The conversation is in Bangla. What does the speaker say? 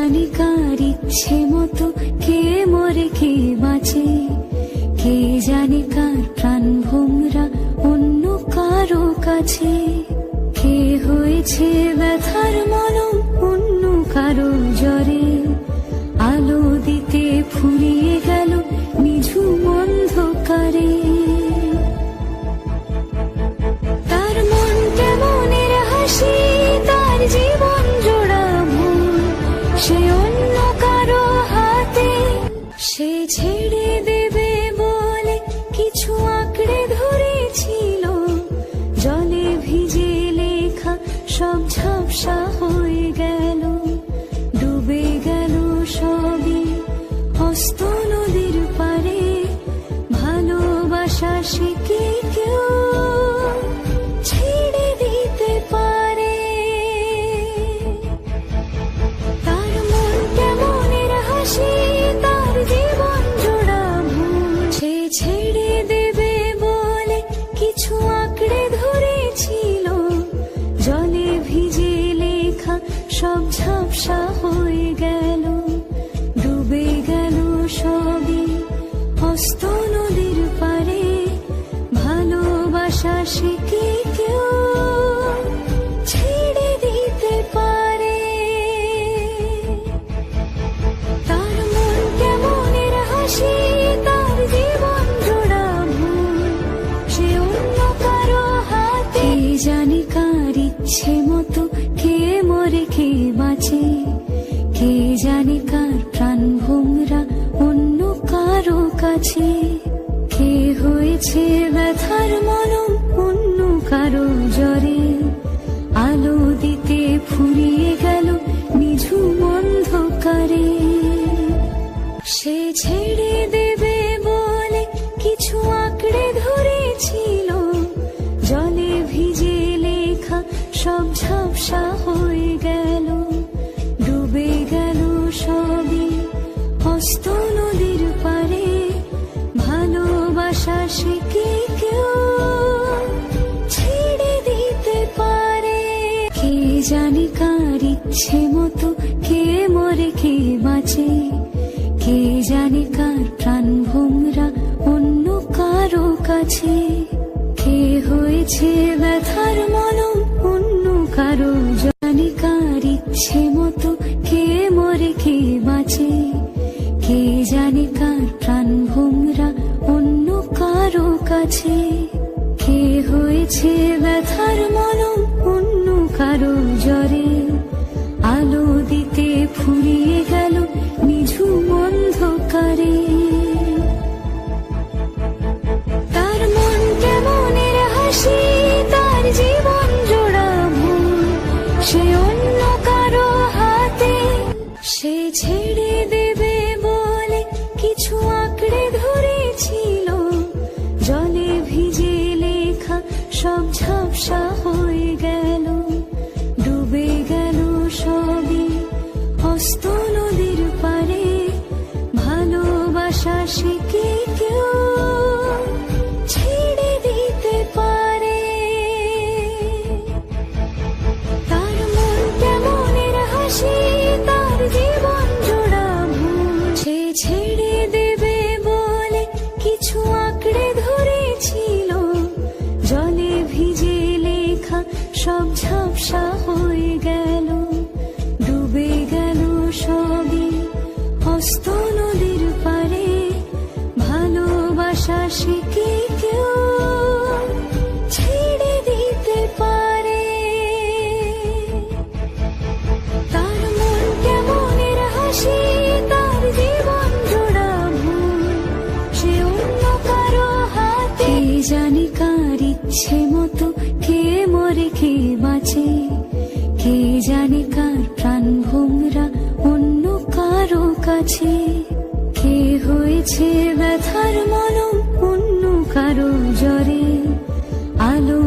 জানি কার ইচ্ছে মতো কে মরে কে বাঁচে, কে জানে কার প্রাণ ভোমরা অন্য কারো কাছে, কে হয়েছে ব্যথার মলম অন্য কারো জ্বরে, আলো দিতে ফুরিয়ে গেল নিঝুম অন্ধকারে। তার মন কেমনের হাসি, তার জীবন জোড়া ভুল, সে অন্য কারো হাতে সে ছেড়ে দেবে বলে কিছু আঁকড়ে ধরেছিল, জলে ভিজে লেখা সব ঝাপসা হয়ে গেল, ডুবে গেল সবই হস্ত নদীর পারে, ভালোবাসা সে কি কেউ ছেড়ে দিতে পারে? তার মন কেমনের হাসি, তার জীবন জোড়া ভুল, সে ছেড়ে দেবে বলে কিছু আঁকড়ে ধরেছিল, জলে ভিজে লেখা সব ঝাপসা হয়ে গেল, ডুবে গেল সবই হস্ত নদীর পারে, ভালোবাসা সে কি কেউ ছেড়ে দিতে পারে? তার মন কেমনের হাসি, তার জীবন জোড়া ভুল, সে অন্য কারো হাতে জানি কার ইচ্ছে মতো কে মরে কে বাঁচে, কে জানে কার প্রাণ ভোমরা অন্য কারো কাছে, কে হয়েছে ব্যথার মলম অন্য কারো জ্বরে, আলো দিতে ফুরিয়ে গেল নিঝুম অন্ধকারে। সে ছেড়ে দেবে বলে কিছু আঁকড়ে ধরেছিল, জলে ভিজে লেখা সব ঝাপসা হয়ে গেল, ডুবে গেল সবই হস্ত নদীর পারে, ভালোবাসা সে কি কেউ ছেড়ে দিতে পারে? কে জানে কার ইচ্ছে মতো কে মরে কে বাঁচে, কে জানে কার প্রাণ ভোমরা অন্য কারো কাছে, কে হয়েছে ব্যথার মলম অন্য কারো, জানি কার ইচ্ছে মতো কে মরে কে বাঁচে, কে জানে কার প্রাণ ভোমরা অন্য কারো কাছে, কে হয়েছে ব্যথার মলম অন্য কারো জ্বরে, আলো দিতে ফুরিয়ে গেল নিঝুম অন্ধকারে। তার মন কেমনের হাসি, তার জীবন জোড়া ভুল, সে অন্য কারো হাতে সে ছেড়ে দেবে বলে কিছু আঁকড়ে ধরেছিল, জলে ভিজে লেখা সব ঝাপসা হয়ে গেল, ডুবে গেল সবই হস্ত নদীর পারে, ভালোবাসা সে কি কেউ ছেড়ে দিতে পারে? তার মন কেমনের হাসি, তার জীবন জোড়া ভুল, সে ছেড়ে দেবে বলে কিছু আঁকড়ে ধরেছিল, জলে ভিজে লেখা সব ঝাপসা হয়ে গেল, ডুবে গেল সবই হস্ত নদীর পারে, ভালোবাসা সে কি কেউ ছেড়ে দিতে পারে? তার মন কেমনের হাসি, তার জীবন জোড়া ভুল, সে অন্য কারো হাতে জানি কার ইচ্ছে মতো কে মরে কে বাঁচে, কে জানে কার প্রাণ ভোমরা অন্য কারো কাছে, কে হয়েছে ব্যথার মলম অন্য কারো জ্বরে, আলো